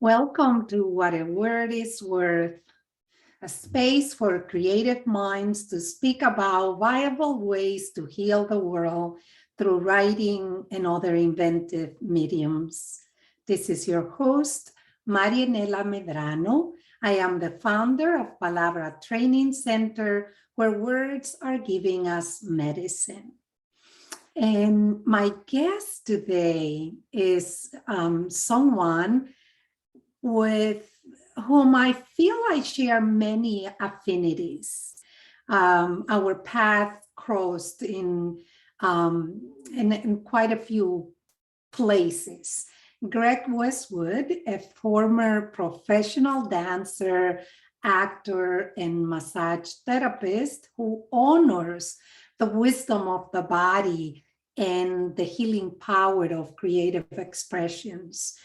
Welcome to What a Word is Worth, a space for creative minds to speak about viable ways to heal the world through writing and other inventive mediums. This is your host, Marianela Medrano. I am the founder of Palabra Training Center, where words are giving us medicine. And my guest today is someone with whom I feel I share many affinities. Our path crossed in quite a few places. Gregg Westwood, a former professional dancer, actor, and massage therapist who honors the wisdom of the body and the healing power of creative expressions.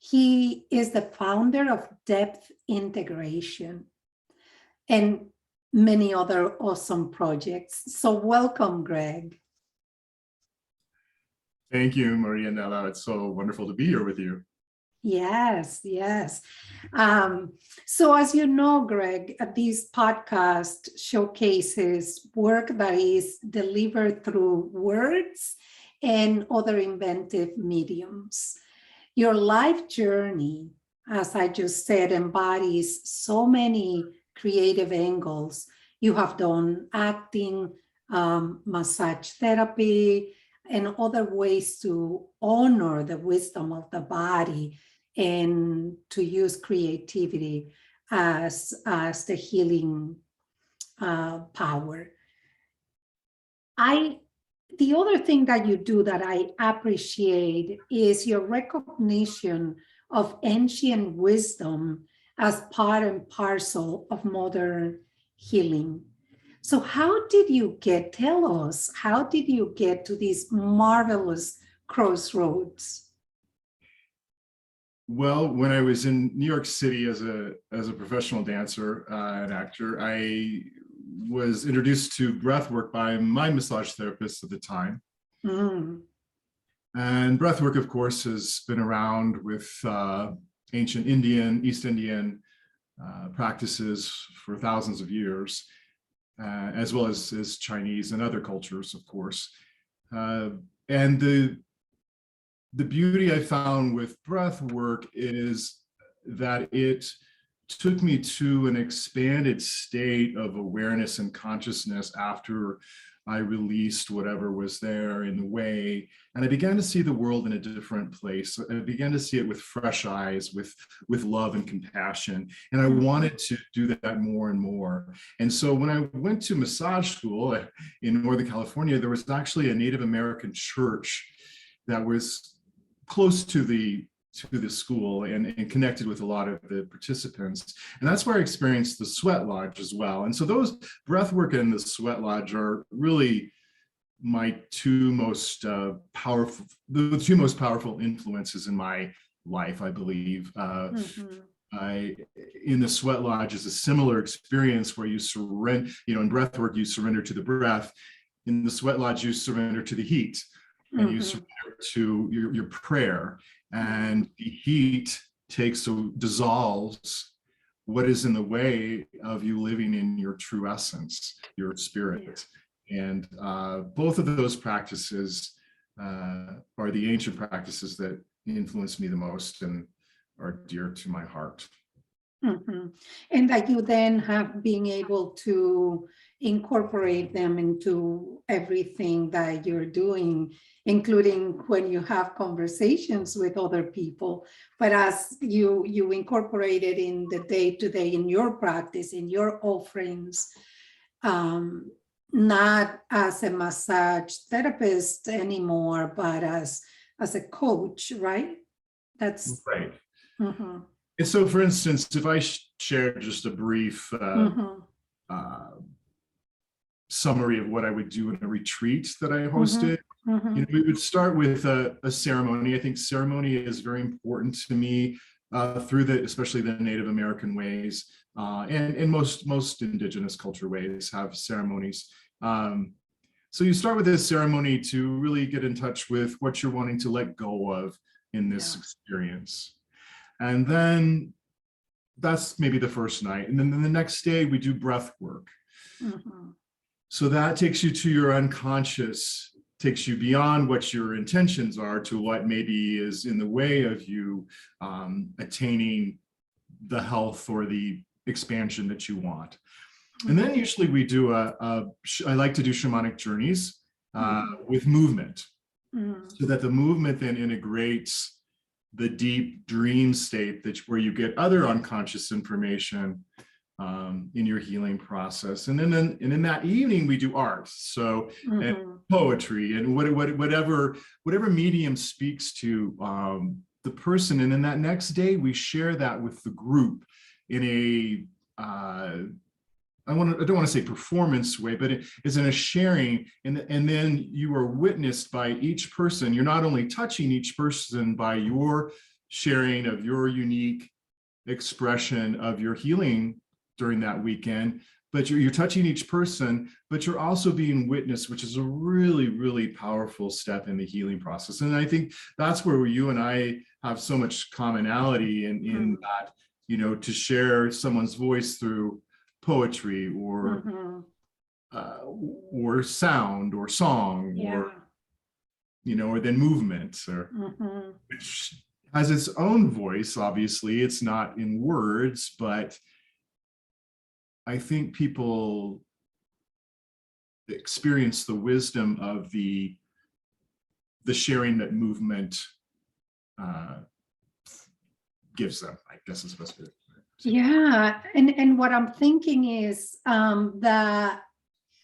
He is the founder of Depth Integration and many other awesome projects. So welcome, Gregg. Thank you, Marianela. It's so wonderful to be here with you. Yes. So as you know, Gregg, this podcast showcases work that is delivered through words and other inventive mediums. Your life journey, as I just said, embodies so many creative angles. You have done acting, massage therapy, and other ways to honor the wisdom of the body and to use creativity as the healing power. The other thing that you do that I appreciate is your recognition of ancient wisdom as part and parcel of modern healing. So how did you tell us, how did you get to these marvelous crossroads? Well, when I was in New York City as a professional dancer and actor, I was introduced to breathwork by my massage therapist at the time. And breathwork, of course, has been around with ancient Indian, East Indian practices for thousands of years, as well as Chinese and other cultures, of course. And the beauty I found with breathwork is that it took me to an expanded state of awareness and consciousness after I released whatever was there in the way. And I began to see the world in a different place. I began to see it with fresh eyes, with love and compassion. And I wanted to do that more and more. And so when I went to massage school in Northern California, there was actually a Native American church that was close to the school and connected with a lot of the participants. And that's where I experienced the sweat lodge as well. And so those breathwork and the sweat lodge are really my two most powerful influences in my life, I believe. In the sweat lodge is a similar experience where you surrender, in breathwork, you surrender to the breath. In the sweat lodge, you surrender to the heat and you surrender to your prayer. And the heat dissolves what is in the way of you living in your true essence, your spirit. And both of those practices are the ancient practices that influence me the most and are dear to my heart. And that you then have been able to incorporate them into everything that you're doing, including when you have conversations with other people. But as you incorporate it in the day-to-day, in your practice, in your offerings, not as a massage therapist anymore, but as a coach, right? That's right. And so, for instance, if I shared just a brief summary of what I would do in a retreat that I hosted, we would start with a ceremony. I think ceremony is very important to me through especially the Native American ways, and most indigenous culture ways have ceremonies. So you start with this ceremony to really get in touch with what you're wanting to let go of in this experience. And then that's maybe the first night. And then the next day we do breath work. Mm-hmm. So that takes you to your unconscious, takes you beyond what your intentions are to what maybe is in the way of you attaining the health or the expansion that you want. And then usually we do I like to do shamanic journeys with movement, so that the movement then integrates the deep dream state where you get other unconscious information in your healing process. And then in that evening we do art, so and poetry and whatever medium speaks to the person. And then that next day we share that with the group in a I don't want to say performance way, but it's in a sharing, and then you are witnessed by each person. You're not only touching each person by your sharing of your unique expression of your healing during that weekend, but you're touching each person, but you're also being witnessed, which is a really, really powerful step in the healing process. And I think that's where you and I have so much commonality in that, to share someone's voice through poetry or sound or song, or or then movement, or which has its own voice. Obviously it's not in words, but I think people experience the wisdom of the sharing that movement gives them, I guess is the best way. Yeah, and what I'm thinking is that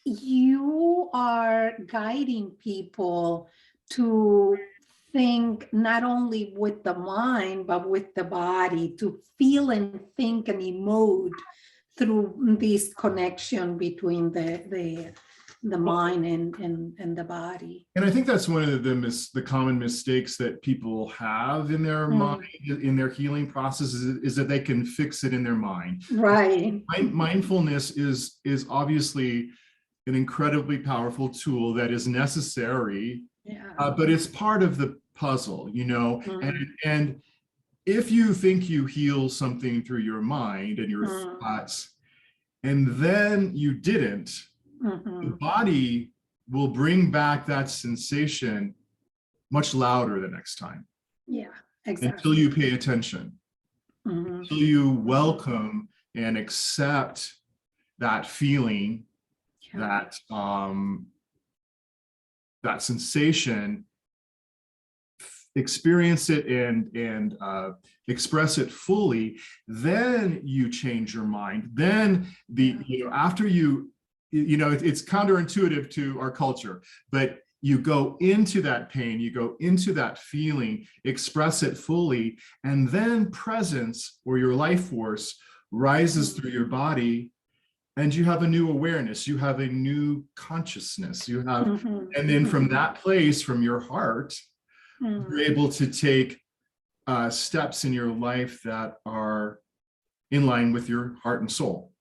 you are guiding people to think not only with the mind, but with the body, to feel and think and emote through this connection between the mind and the body. And I think that's one of the common mistakes that people have in their mind, in their healing process, is that they can fix it in their mind. Right. Mindfulness is obviously an incredibly powerful tool that is necessary, but it's part of the puzzle, and if you think you heal something through your mind and your thoughts, and then you didn't, the body will bring back that sensation much louder the next time. Yeah, exactly. Until you pay attention, until you welcome and accept that feeling, that sensation, experience it and express it fully, then you change your mind. Then after it's counterintuitive to our culture, but you go into that pain, you go into that feeling, express it fully, and then presence, or your life force, rises through your body, and you have a new awareness, you have a new consciousness, you have, and then from that place, from your heart, you're able to take steps in your life that are in line with your heart and soul,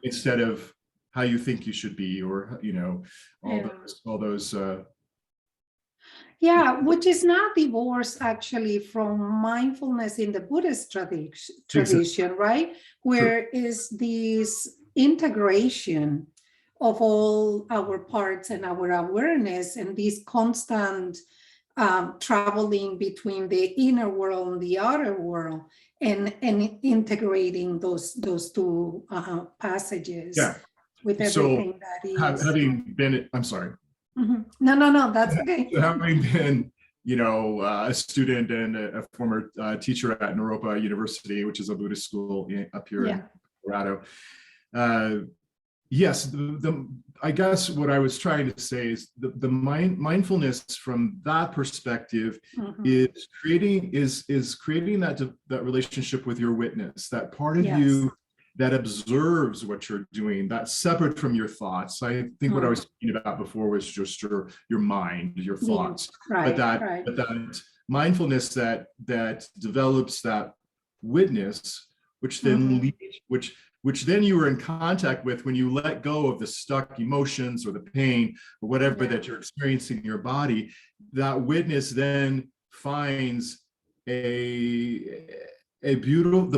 instead of how you think you should be, or all those. Which is not divorced actually from mindfulness in the Buddhist tradition, right? Where is this integration of all our parts and our awareness, and this constant traveling between the inner world and the outer world, and integrating those two passages with everything that is. Having been, I'm sorry. No, that's okay. Having been, a student and a former teacher at Naropa University, which is a Buddhist school up here in Colorado. Yes, I guess what I was trying to say is the mindfulness from that perspective is creating that relationship with your witness, that part of you that observes what you're doing, that's separate from your thoughts. I think what I was speaking about before was just your mind, your thoughts, but that mindfulness that develops that witness, which then leads, which then you are in contact with when you let go of the stuck emotions or the pain or whatever that you're experiencing in your body. That witness then finds the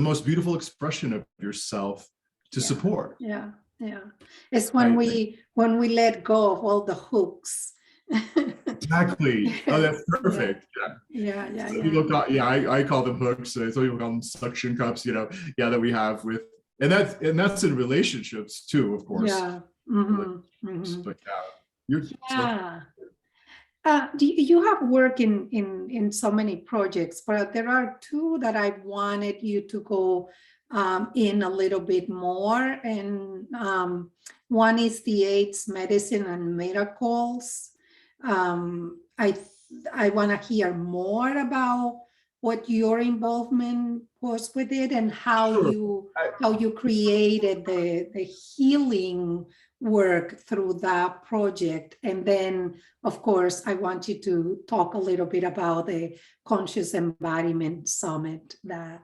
most beautiful expression of yourself to support. Yeah. It's when we let go of all the hooks. Exactly. Oh, that's perfect. Yeah. I call them hooks. So people call them suction cups, that we have with, and that's in relationships too, of course. Yeah. But you're you have worked in so many projects, but there are two that I wanted you to go in a little bit more. And one is the AIDS Medicine and Miracles. I want to hear more about what your involvement was with it and how you created the healing work through that project. And then, of course, I want you to talk a little bit about the Conscious Embodiment Summit that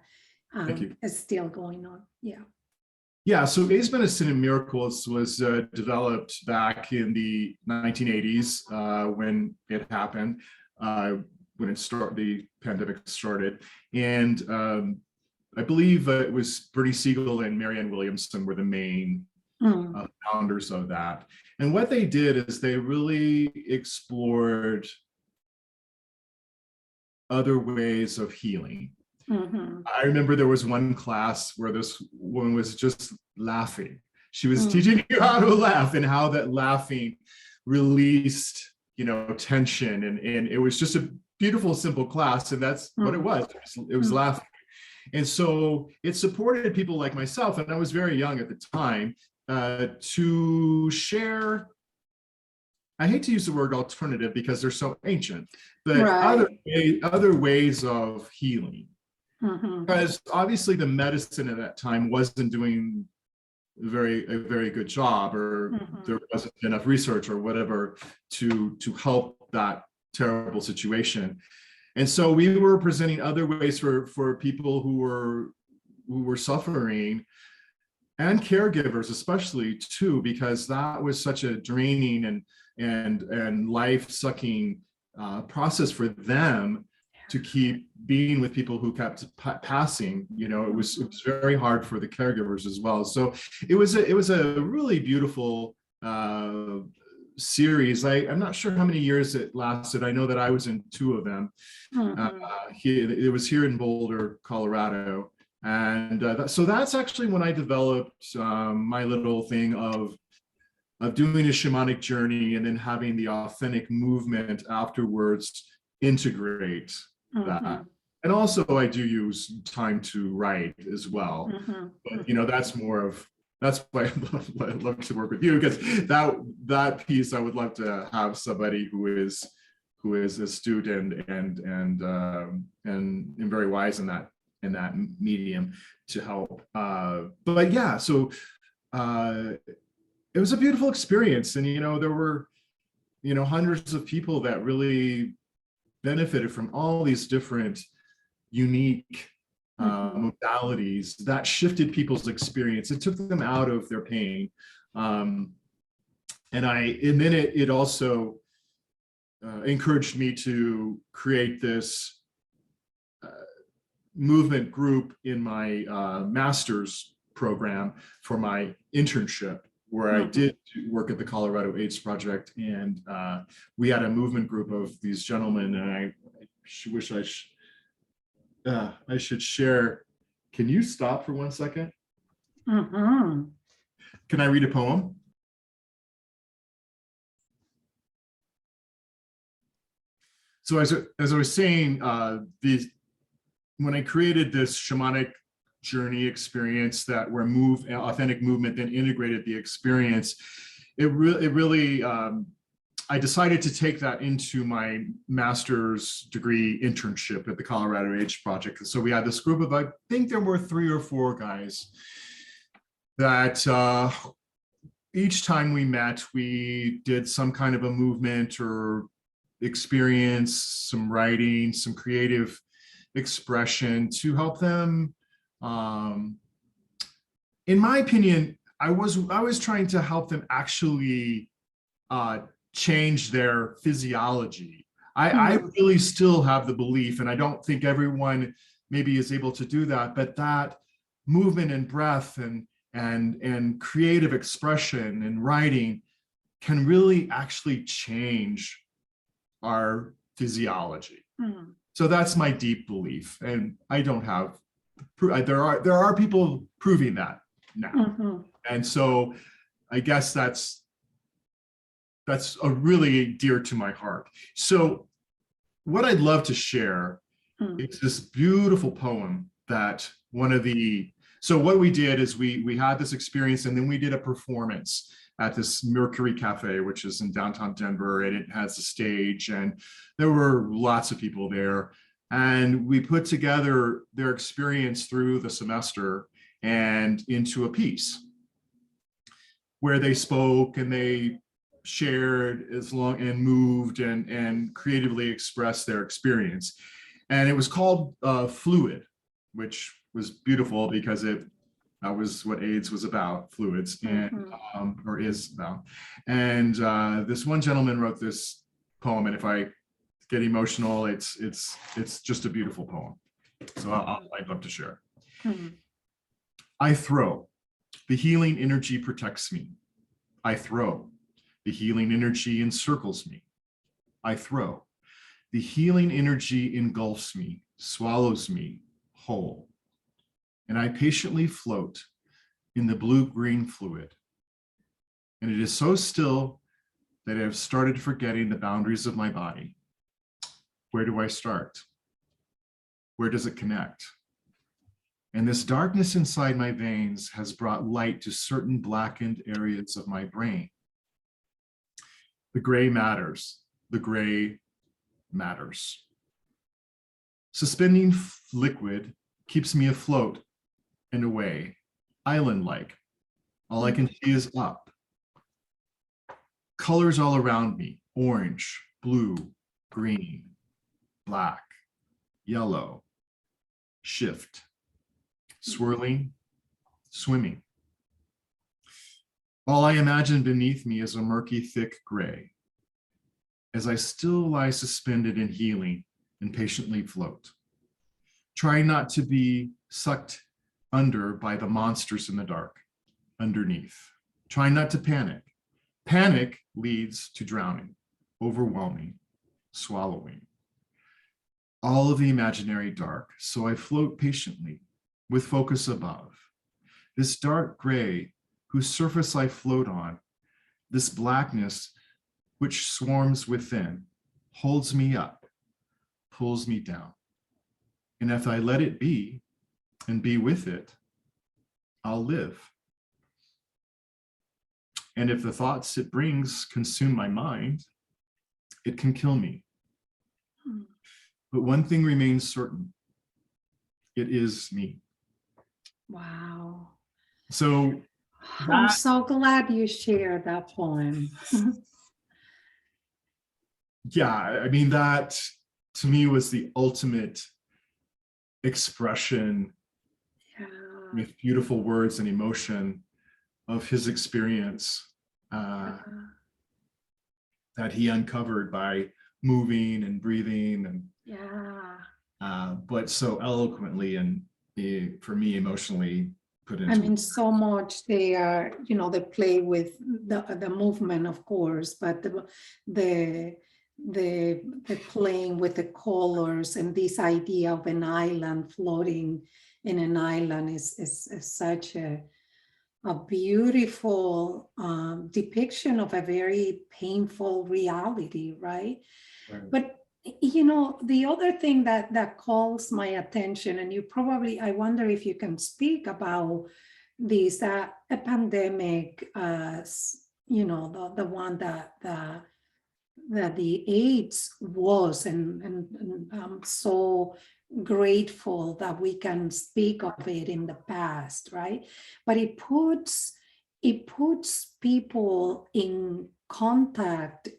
is still going on. Yeah, so AIDS Medicine and Miracles was developed back in the 1980s when it happened, when the pandemic started. And I believe it was Bernie Siegel and Marianne Williamson were the main founders of that. And what they did is they really explored other ways of healing. I remember there was one class where this woman was just laughing. She was teaching you how to laugh and how that laughing released, tension. And it was just a beautiful, simple class. And that's what it was. It was laughing. And so it supported people like myself, and I was very young at the time, to share, I hate to use the word alternative because they're so ancient, but other ways of healing. Because obviously the medicine at that time wasn't doing a very good job, or there wasn't enough research or whatever to help that terrible situation. And so we were presenting other ways for people who were suffering, and caregivers especially too, because that was such a draining and life-sucking process for them to keep being with people who kept passing. It was very hard for the caregivers as well. So it was a really beautiful series. I'm not sure how many years it lasted. I know that I was in two of them. It was here in Boulder, Colorado. And so that's actually when I developed my little thing of doing a shamanic journey and then having the authentic movement afterwards integrate that. And also I do use time to write as well. But that's why I love to work with you, because that piece I would love to have somebody who is astute and very wise in that medium to help. But yeah, so it was a beautiful experience, and there were hundreds of people that really benefited from all these different unique modalities that shifted people's experience. It took them out of their pain, and then it also encouraged me to create this movement group in my master's program for my internship, where I did work at the Colorado AIDS Project. And we had a movement group of these gentlemen, and I wish I should share. Can you stop for 1 second? Can I read a poem? So as I was saying, when I created this shamanic journey experience that where authentic movement then integrated the experience, it really I decided to take that into my master's degree internship at the Colorado AIDS Project. So we had this group of, I think there were 3 or 4 guys that each time we met, we did some kind of a movement or experience, some writing, some creative expression to help them. In my opinion, I was trying to help them actually change their physiology. I really still have the belief, and I don't think everyone maybe is able to do that, but that movement and breath and creative expression and writing can really actually change our physiology. So that's my deep belief, and I don't have, there are people proving that now. And so I guess that's a really dear to my heart. So what I'd love to share is this beautiful poem that so what we did is we had this experience, and then we did a performance at this Mercury Cafe, which is in downtown Denver, and it has a stage, and there were lots of people there. And we put together their experience through the semester and into a piece where they spoke and they shared and moved and creatively expressed their experience. And it was called Fluid, which was beautiful because that was what AIDS was about, fluids, and or is about. And this one gentleman wrote this poem, and if I get emotional, it's just a beautiful poem. So I'd love to share. I throw. The healing energy protects me. I throw. The healing energy encircles me. I throw. The healing energy engulfs me, swallows me whole. And I patiently float in the blue-green fluid. And it is so still that I have started forgetting the boundaries of my body. Where do I start? Where does it connect? And this darkness inside my veins has brought light to certain blackened areas of my brain. The gray matters. The gray matters. Suspending liquid keeps me afloat and away, island-like. All I can see is up. Colors all around me, orange, blue, green, black, yellow, shift, swirling, swimming. All I imagine beneath me is a murky, thick gray, as I still lie suspended in healing and patiently float, trying not to be sucked under by the monsters in the dark underneath, trying not to panic. Panic leads to drowning, overwhelming, swallowing. All of the imaginary dark, so I float patiently with focus above. This dark gray whose surface I float on, this blackness which swarms within, holds me up, pulls me down. And if I let it be and be with it, I'll live. And if the thoughts it brings consume my mind, it can kill me. But one thing remains certain. It is me. Wow. So I'm so glad you shared that poem. Yeah, I mean, that to me was the ultimate expression with beautiful words and emotion of his experience that he uncovered by moving and breathing and but so eloquently and for me emotionally put into. I mean, so much they are, they play with the movement, of course, but the playing with the colors and this idea of an island floating in an island is such a beautiful depiction of a very painful reality, right? But the other thing that calls my attention, and you probably, I wonder if you can speak about this, a pandemic, the one that the AIDS was, and I'm so grateful that we can speak of it in the past, right? But it puts people in contact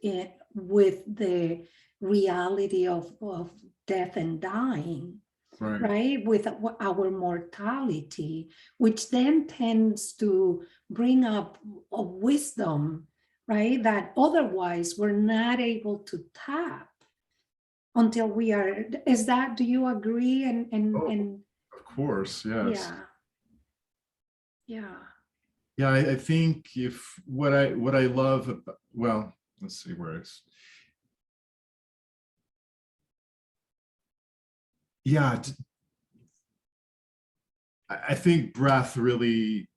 with the reality of death and dying, right? With our mortality, which then tends to bring up a wisdom, right? That otherwise we're not able to tap until we are, is that, do you agree? Oh, And of course, yes. yeah, yeah. Yeah, I think if what I love about, well, let's see where it's, yeah, I think breath really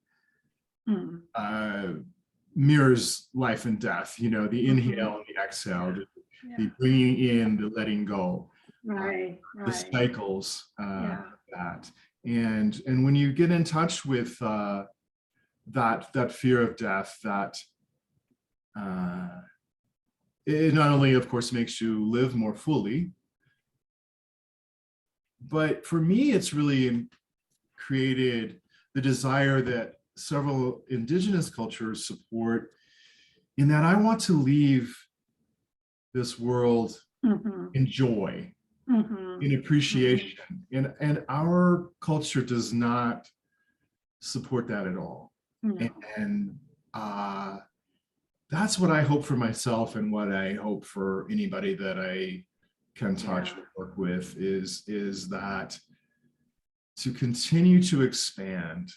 Mm. mirrors life and death, the Mhm. inhale and the exhale, Yeah, the yeah. bringing in, the letting go, Right, the right. cycles of Yeah, that. And when you get in touch with that fear of death, that it not only, of course, makes you live more fully, but for me, it's really created the desire that several indigenous cultures support, in that I want to leave this world mm-hmm. in joy, Mm-hmm. in Mm-hmm. appreciation. And our culture does not support that at all. No. And that's what I hope for myself, and what I hope for anybody that I can touch Yeah, or work with, is that to continue to expand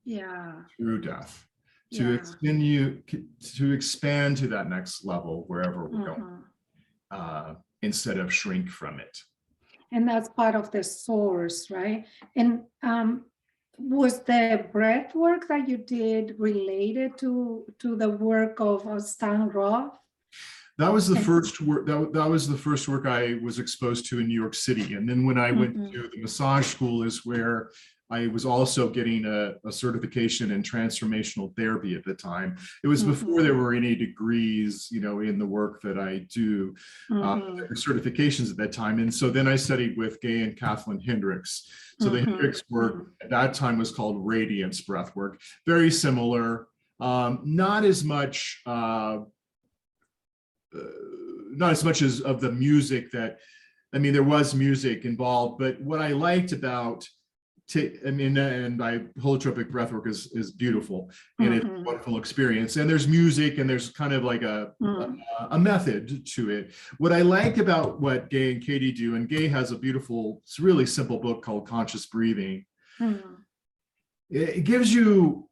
yeah, through death, to yeah. continue to expand to that next level wherever we're going, Mm-hmm. instead of shrink from it. And that's part of the source, right? And was the breath work that you did related to the work of Stan Grof? That was the And first work. That was the first work I was exposed to in New York City. And then when I went mm-hmm. to the massage school, is where I was also getting a certification in transformational therapy at the time. It was before Mm-hmm. there were any degrees, in the work that I do. Mm-hmm. There were certifications at that time. And so then I studied with Gay and Kathleen Hendricks. So the Mm-hmm. Hendricks work at that time was called Radiance Breath Work. Very similar. Not as much not as much as of the music that, I mean, there was music involved, but what I liked about, and holotropic breathwork is beautiful, and it's a Mm-hmm. wonderful experience. And there's music, and there's kind of like Mm-hmm. a method to it. What I liked about what Gay and Katie do, and Gay has a beautiful, it's a really simple book called Conscious Breathing. Mm-hmm. It gives you,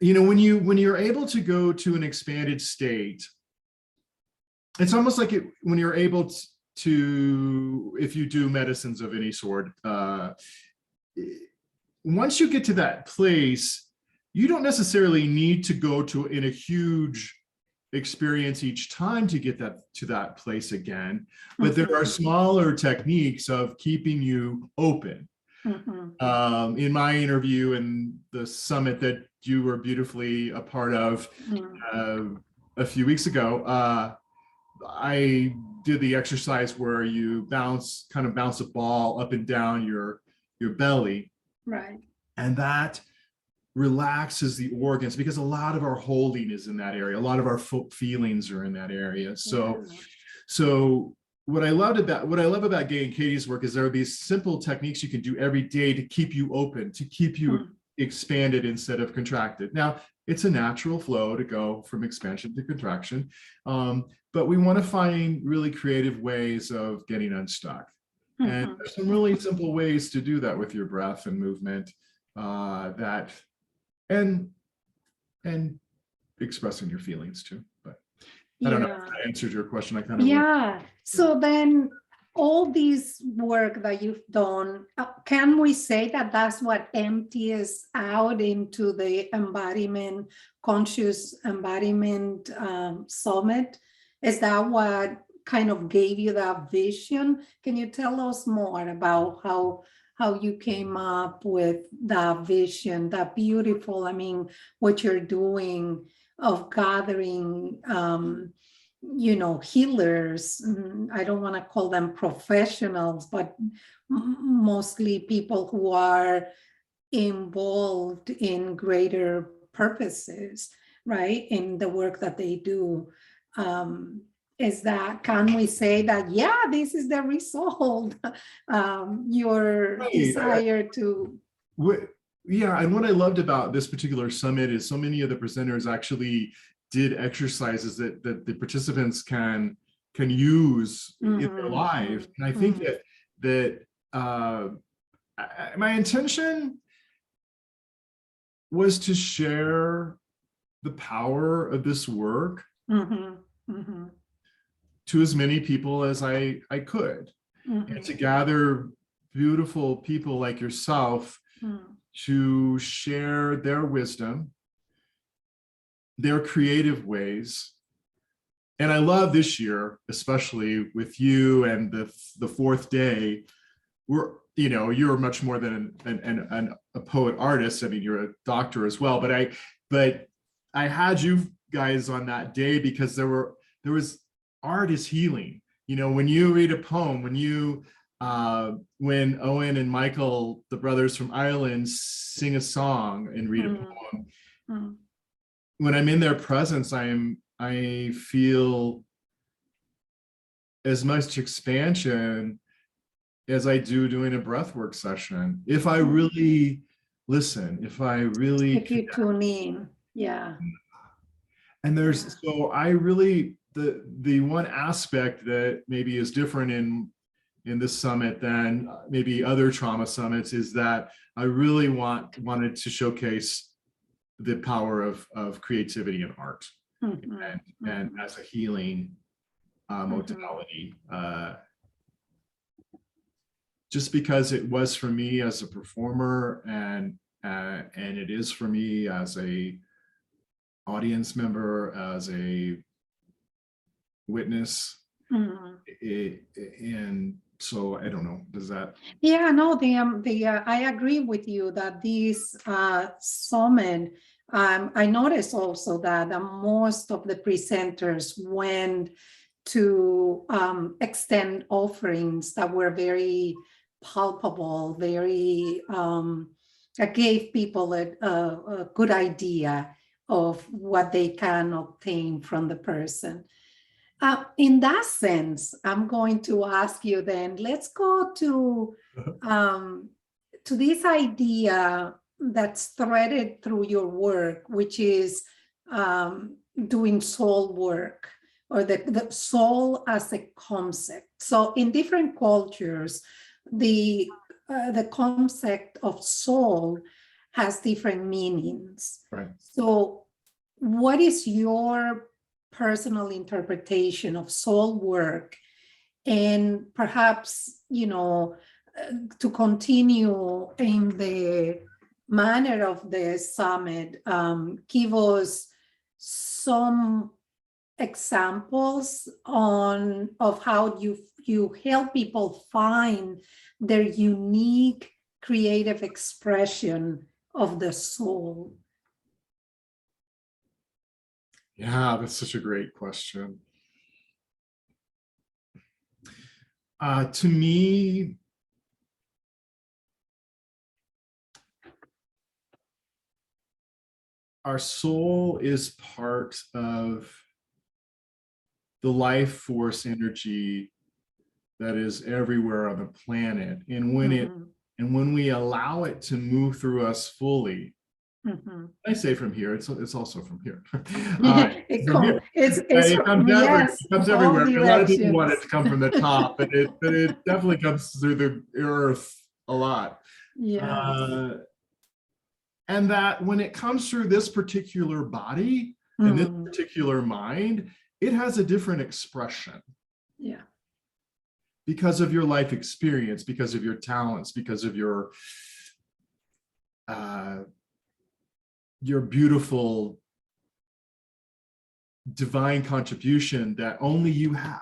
when you're able to go to an expanded state, it's almost like when you're able to, if you do medicines of any sort, once you get to that place, you don't necessarily need to go to in a huge experience each time to get that to that place again. But there are smaller techniques of keeping you open. Mm-hmm. In my interview and the summit that you were beautifully a part of a few weeks ago, I did the exercise where you bounce a ball up and down your belly. Right. And that relaxes the organs, because a lot of our holding is in that area. A lot of our feelings are in that area. So, Yeah. so what I love about Gay and Katie's work is there are these simple techniques you can do every day to keep you open, to keep you expanded instead of contracted. Now, it's a natural flow to go from expansion to contraction. But we want to find really creative ways of getting unstuck. And there's some really simple ways to do that with your breath and movement, that and expressing your feelings too. But I don't know if that answered your question. I kind of went. Yeah. So then all this work that you've done, can we say that that's what empties out into the Conscious Embodiment Summit? Is that what kind of gave you that vision? Can you tell us more about how you came up with that vision, that beautiful, what you're doing of gathering healers. I don't want to call them professionals, but mostly people who are involved in greater purposes, right, in the work that they do. Can we say that, yeah, this is the result, your desire to... Yeah, and what I loved about this particular summit is so many of the presenters actually did exercises that the participants can can use in their life. And I think that my intention was to share the power of this work to as many people as I could, and to gather beautiful people like yourself to share their wisdom, their creative ways. And I love this year, especially with you and the fourth day, you're much more than a poet artist. I mean, you're a doctor as well, but I had you guys on that day because there was art is healing. When you read a poem, when Owen and Michael, the brothers from Ireland, sing a song and read a poem, when I'm in their presence, I feel as much expansion as I do doing a breathwork session. If I really listen, if you tune in, yeah. And so I really, the one aspect that maybe is different in this summit than maybe other trauma summits is that I really wanted to showcase the power of creativity and art, and as a healing modality. Just because it was for me as a performer, and it is for me as a audience member, as a witness, and so I don't know. Does that? Yeah, no. I agree with you that this summit. I noticed also that most of the presenters went to extend offerings that were very palpable, very gave people a good idea of what they can obtain from the person. In that sense, I'm going to ask you then, let's go to this idea that's threaded through your work, which is doing soul work, or the soul as a concept. So in different cultures, the concept of soul has different meanings. Right. So what is your personal interpretation of soul work? And perhaps, to continue in the manner of the summit, give us some examples of how you help people find their unique creative expression of the soul. Yeah, that's such a great question. To me, our soul is part of the life force energy that is everywhere on the planet. And when we allow it to move through us fully, I say from here, it's also from here. It comes everywhere. A lot of people want it to come from the top, but it definitely comes through the earth a lot. Yeah. And that when it comes through this particular body and this particular mind, it has a different expression. Yeah. Because of your life experience, because of your talents, because of your beautiful divine contribution that only you have.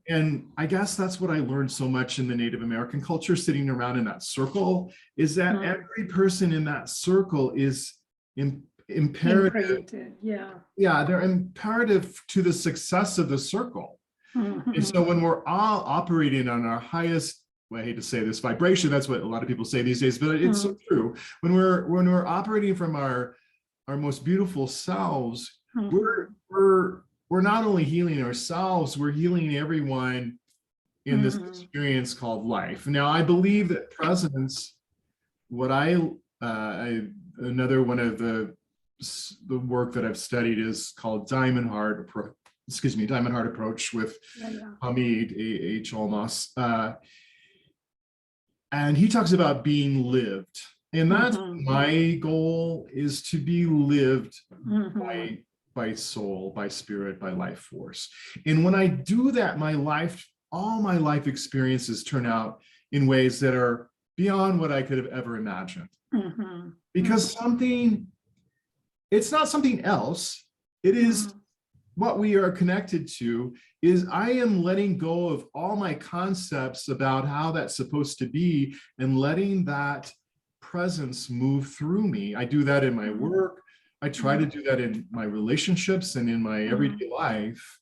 And I guess that's what I learned so much in the Native American culture, sitting around in that circle, is that every person in that circle is imperative. Yeah, they're imperative to the success of the circle. And so when we're all operating on our highest, well, I hate to say this, vibration, that's what a lot of people say these days, but it's so true. When we're operating from our most beautiful selves, we're not only healing ourselves, we're healing everyone in this experience called life. Now, I believe that presence, another one of the work that I've studied is called Diamond Heart Diamond Heart approach with Hamid H. Almas. And he talks about being lived. And that's my goal, is to be lived by soul, by spirit, by life force. And when I do that, all my life experiences turn out in ways that are beyond what I could have ever imagined. Because it's not something else. It is what we are connected to. Is I am letting go of all my concepts about how that's supposed to be and letting that presence move through me. I do that in my work. I try to do that in my relationships and in my everyday life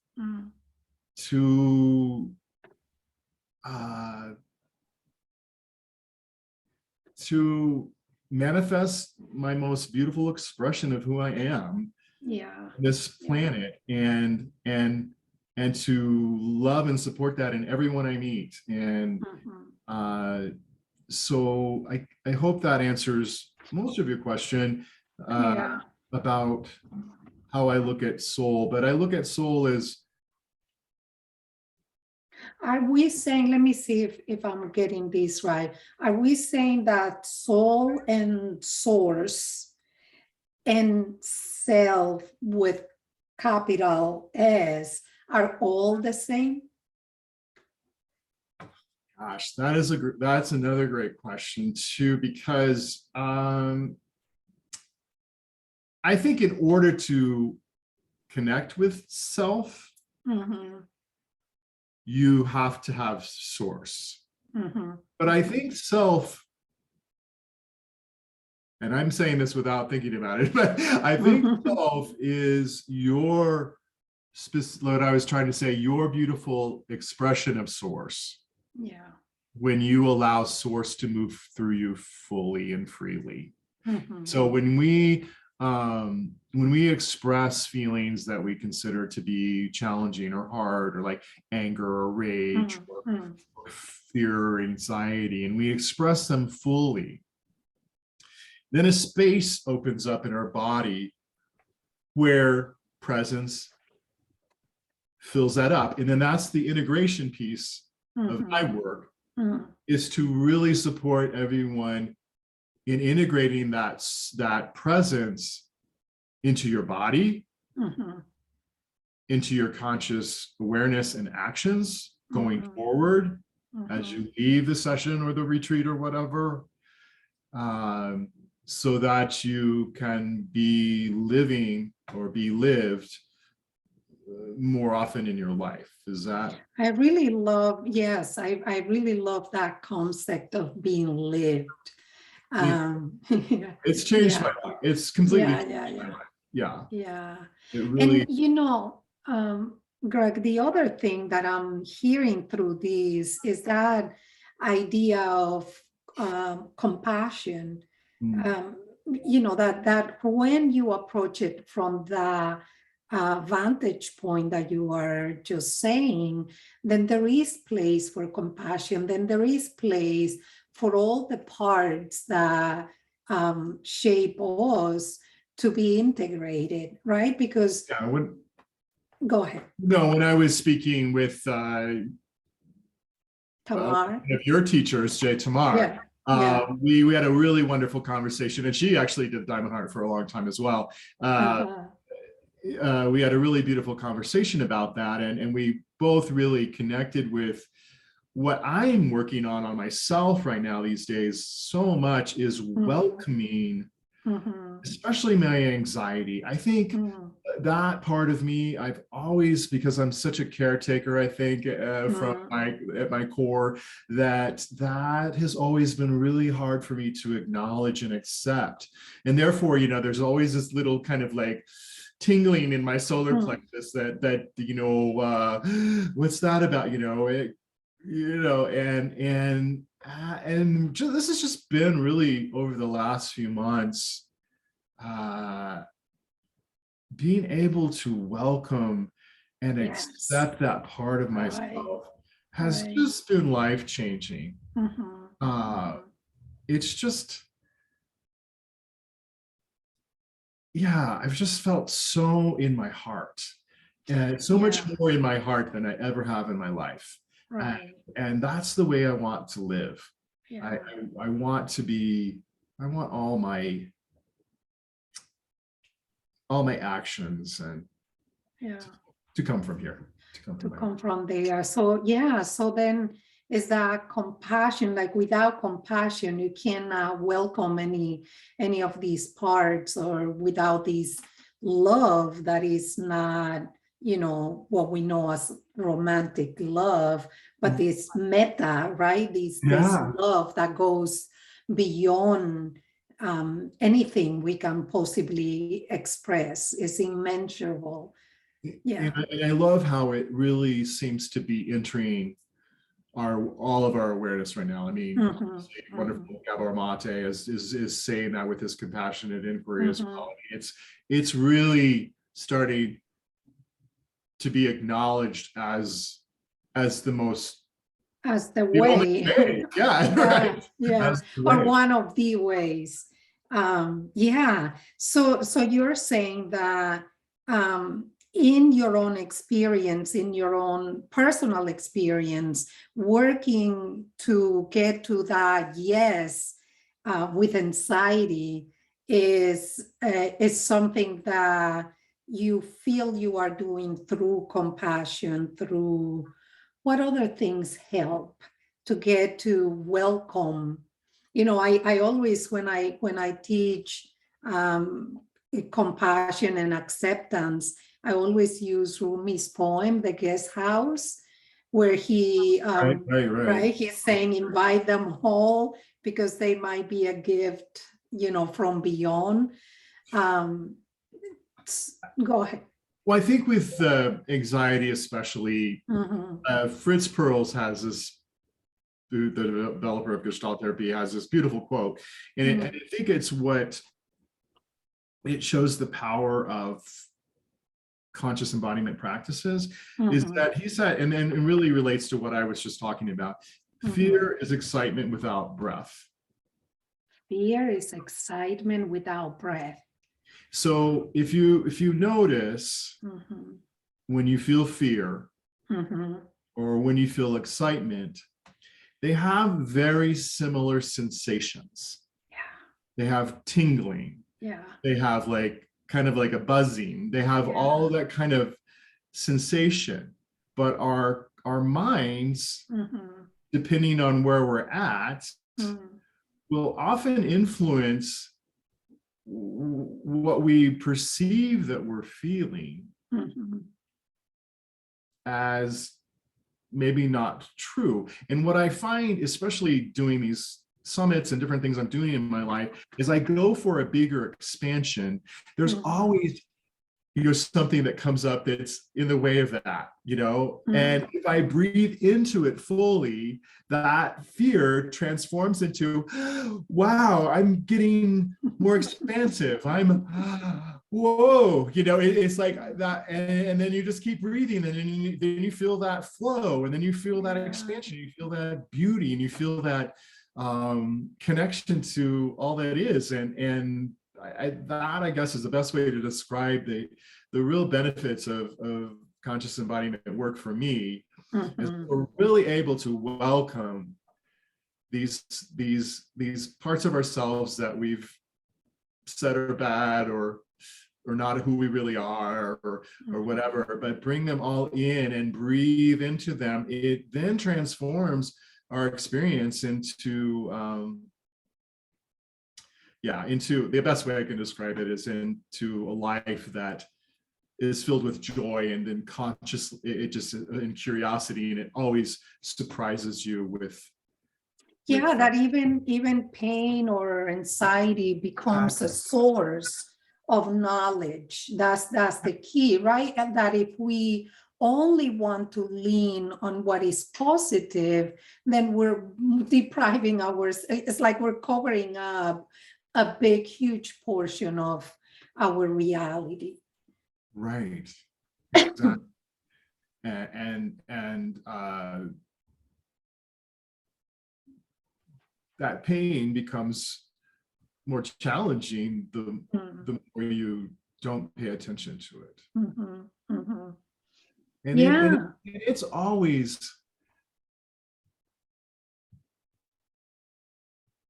to manifest my most beautiful expression of who I am on this planet, and to love and support that in everyone I meet. And so I hope that answers most of your question about how I look at soul. But I look at soul as, are we saying, let me see if I'm getting this right. Are we saying that soul and source and self with capital S are all the same? gosh, that's another great question too, because I think in order to connect with self, you have to have source. But I think self, and I'm saying this without thinking about it, but I think self is what I was trying to say, your beautiful expression of source. When you allow source to move through you fully and freely. So when we express feelings that we consider to be challenging or hard, or like anger or rage or fear or anxiety, and we express them fully, then a space opens up in our body where presence fills that up. And then that's the integration piece of my work, is to really support everyone in integrating that presence into your body, into your conscious awareness and actions going forward as you leave the session or the retreat or whatever, so that you can be living or be lived more often in your life. Is that? I really love, yes, I really love that concept of being lived. It's changed my life. It's completely changed my life. It really. And Greg, the other thing that I'm hearing through this is that idea of compassion. That when you approach it from the vantage point that you are just saying, then there is place for compassion, then there is place for all the parts that shape us to be integrated, right? Because go ahead. No, when I was speaking with Tamar, one of your teachers, Jay Tamar, we had a really wonderful conversation, and she actually did Diamond Heart for a long time as well. We had a really beautiful conversation about that, and we both really connected with what I'm working on myself right now these days so much, is welcoming, especially my anxiety. I think that part of me, I've always, because I'm such a caretaker, I think at my core, that has always been really hard for me to acknowledge and accept. And therefore, there's always this little kind of like tingling in my solar plexus that what's that about, and this has just been really over the last few months, being able to welcome and accept that part of myself has just been life-changing. It's just, I've just felt so in my heart. and so much Yeah. more in my heart than I ever have in my life. Right. And that's the way I want to live. Yeah. I want to be, I want all my actions and Yeah. to come from here, to come To from my come from there. So yeah, so then is that compassion, like without compassion, you cannot welcome any of these parts, or without this love that is not, what we know as romantic love, but this meta, right? This Yeah. love that goes beyond anything we can possibly express, is immeasurable. Yeah. And I love how it really seems to be entering all of our awareness right now. I mean, Mhm, wonderful mhm, Gabor Mate is saying that with his compassionate inquiry as mhm. well. It's really starting to be acknowledged as the most, As the the only way. way. Yeah, Yeah, right. yeah, As the or way. one of the ways. Yeah. So you're saying that in your own experience, in your own personal experience, working to get to that yes with anxiety is something that you feel you are doing through compassion, through what other things help to get to welcome. I always, when I teach compassion and acceptance, I always use Rumi's poem, The Guest House, where he Right. right, he's saying invite them all because they might be a gift, from beyond. um Go ahead. Well, I think with anxiety, especially, Mhm, Fritz Perls has this, the developer of Gestalt therapy, has this beautiful quote, and mhm, I think it shows the power of conscious embodiment practices, is mhm, that he said, and it really relates to what I was just talking about. mhm. Fear is excitement without breath. Fear is excitement without breath. So if you notice, Mhm, when you feel fear mhm. or when you feel excitement, they have very similar sensations. Yeah, They have tingling. yeah, They have like kind of like a buzzing. They have all yeah. of that kind of sensation. But our minds, Mhm, depending on where we're at, mhm, will often influence what we perceive that we're feeling mhm, as maybe not true. And what I find, especially doing these summits and different things I'm doing in my life, is I go for a bigger expansion. There's mhm, always, something that comes up that's in the way of that, and mhm. if I breathe into it fully, that fear transforms into, wow, I'm getting more expansive. I'm, whoa, it's like that. And then you just keep breathing, and then you feel that flow, and then you feel that Yeah, expansion, you feel that beauty, and you feel that connection to all that is. And that, I guess, is the best way to describe the real benefits of conscious embodiment work for me, is mhm. we're really able to welcome these parts of ourselves that we've said are bad, or not who we really are, or whatever, but bring them all in and breathe into them. It then transforms our experience into into the best way I can describe it is into a life that is filled with joy, and then conscious, it just in curiosity, and it always surprises you Yeah, with that even pain or anxiety becomes a source of knowledge. That's the key, right? And that if we only want to lean on what is positive, then we're depriving ours. It's like we're covering up a big, huge portion of our reality. right, exactly. And that pain becomes more challenging the Mhm, more you don't pay attention to it. mhm, mhm. And Yeah. it's always,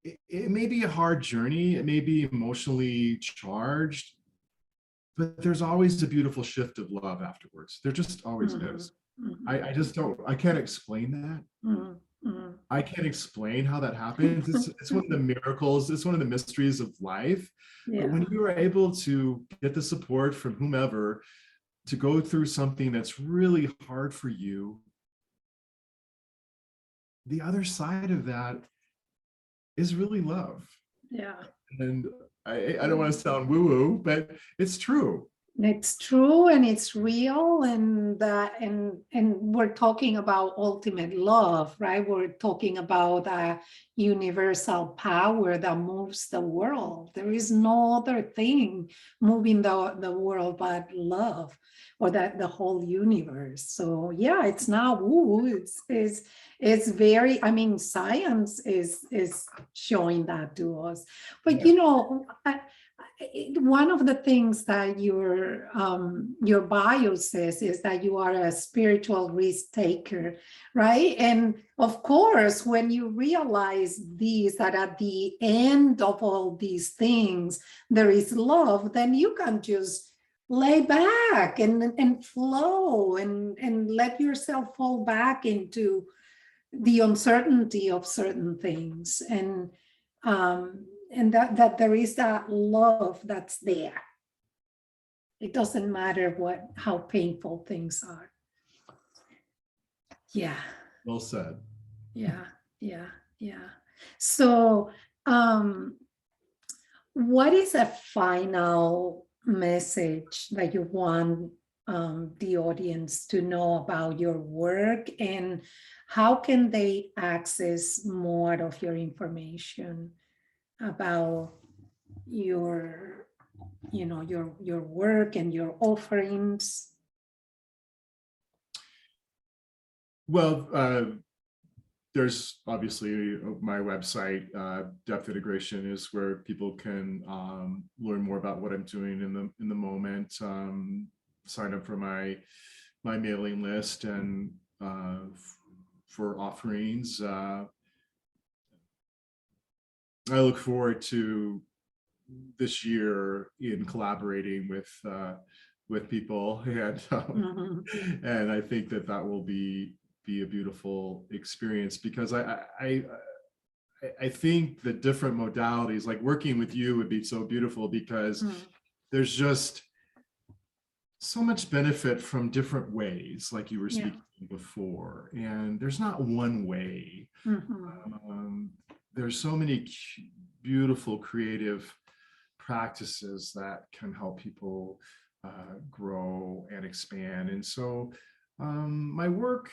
it may be a hard journey, it may be emotionally charged, but there's always a beautiful shift of love afterwards. There just always Mhm. is. Mhm. I just don't, I can't explain that. Mhm. Mhm. I can't explain how that happens. It's one of the miracles, it's one of the mysteries of life. But when Yeah. you are able to get the support from whomever to go through something that's really hard for you, the other side of that is really love. Yeah. And I don't want to sound woo-woo, but it's true. It's true and it's real, and that and we're talking about ultimate love, right? We're talking about a universal power that moves the world. There is no other thing moving the world but love, or that the whole universe. So yeah, it's not woo. It's very, I mean, science is showing that to us. But Yeah. one of the things that your bio says is that you are a spiritual risk taker, right? And of course, when you realize this, that at the end of all these things there is love, then you can just lay back and flow and let yourself fall back into the uncertainty of certain things, and that there is that love that's there. It doesn't matter how painful things are. Yeah, Well said. yeah, yeah, yeah. So, what is a final message that you want the audience to know about your work, and how can they access more of your information about your your work and your offerings? Well, there's obviously my website. Depth Integration is where people can learn more about what I'm doing in the moment. Sign up for my mailing list and for offerings. I look forward to this year in collaborating with people, Mhm. and I think that will be a beautiful experience, because I think the different modalities, like working with you, would be so beautiful, because Mm. there's just so much benefit from different ways, like you were Yeah. speaking before, and there's not one way. Mhm. Um, there's so many beautiful creative practices that can help people grow and expand. And so my work,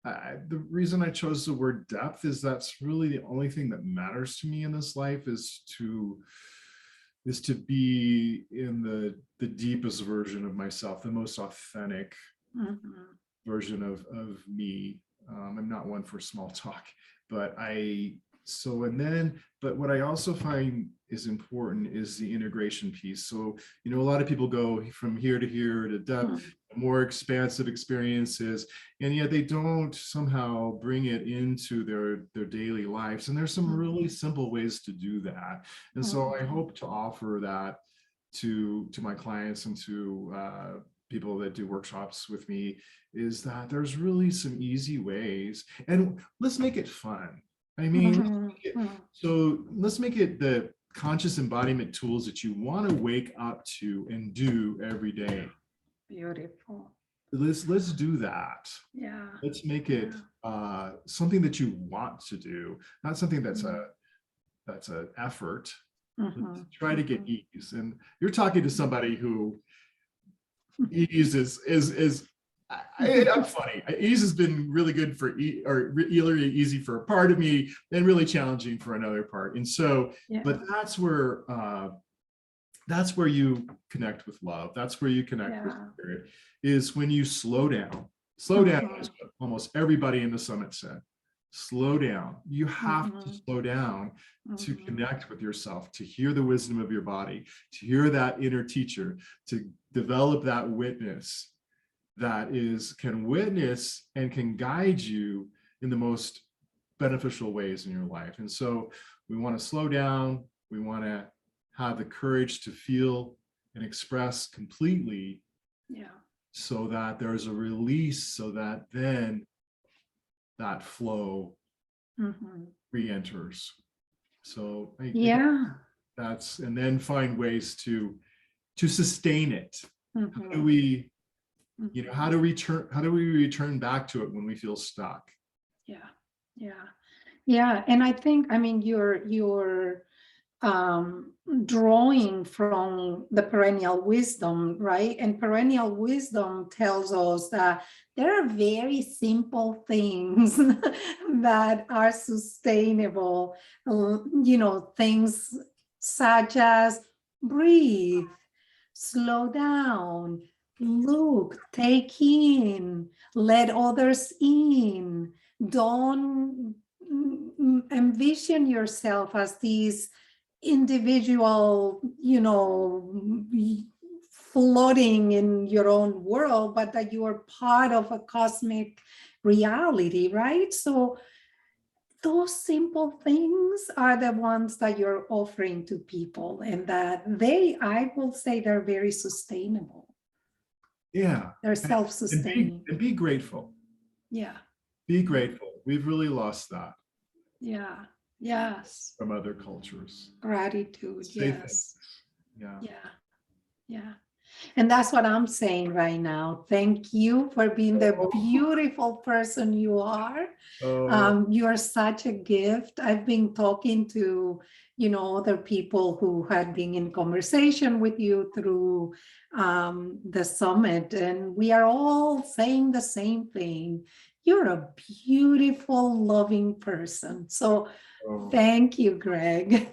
the reason I chose the word depth is that's really the only thing that matters to me in this life, is to be in the deepest version of myself, the most authentic Mhm. version of me. I'm not one for small talk, but but what I also find is important is the integration piece. So, a lot of people go from here to here to depth, Mhm. more expansive experiences, and yet they don't somehow bring it into their daily lives. And there's some really simple ways to do that. And so I hope to offer that to my clients and to people that do workshops with me, is that there's really some easy ways, and let's make it fun. I mean, Mhm. Mhm. let's make it the conscious embodiment tools that you want to wake up to and do every day. Beautiful. Let's do that. Yeah. Let's make it Yeah. something that you want to do, not something that's Mhm. an effort. Let's Mhm. try to get Mhm. ease. And you're talking to somebody who ease is I'm funny. Ease has been really good for really easy for a part of me, and really challenging for another part. And so, Yeah. but that's where you connect with love. That's where you connect with Yeah. spirit, is when you slow down. Slow down is Mhm. what almost everybody in the summit said. Slow down. You have to Mhm. slow down to Mhm. connect with yourself, to hear the wisdom of your body, to hear that inner teacher, to develop that witness that can witness and can guide you in the most beneficial ways in your life. And so we want to slow down. We want to have the courage to feel and express completely, so that there's a release, so that then that flow re-enters. So that's, and then find ways to sustain it. How do we, how do we return back to it when we feel stuck? And I think, I mean, you're drawing from the Perennial Wisdom, right? And Perennial Wisdom tells us that there are very simple things that are sustainable, things such as breathe, slow down, look, take in, let others in. Don't envision yourself as these individual, floating in your own world, but that you are part of a cosmic reality, right? So those simple things are the ones that you're offering to people, and that I will say they're very sustainable. They're self-sustaining. And be grateful. Be grateful. We've really lost that. Yes. From other cultures. Gratitude. Yes. Yeah. And that's what I'm saying right now. Thank you for being the beautiful person you are. You are such a gift. I've been talking to, other people who had been in conversation with you through the summit, and we are all saying the same thing. You're a beautiful, loving person. So thank you, Gregg.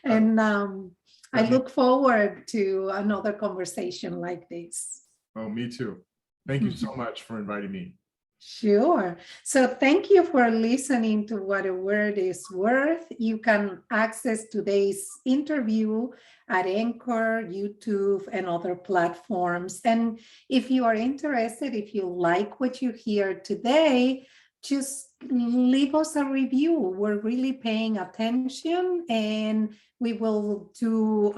And I look forward to another conversation like this. Oh, me too. Thank you so much for inviting me. Sure. So thank you for listening to What a Word is Worth. You can access today's interview at Anchor, YouTube, and other platforms. And if you are interested, if you like what you hear today, just leave us a review. We're really paying attention, and we will do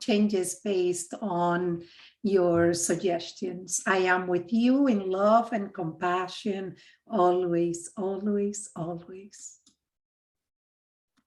changes based on your suggestions. I am with you in love and compassion, always, always, always.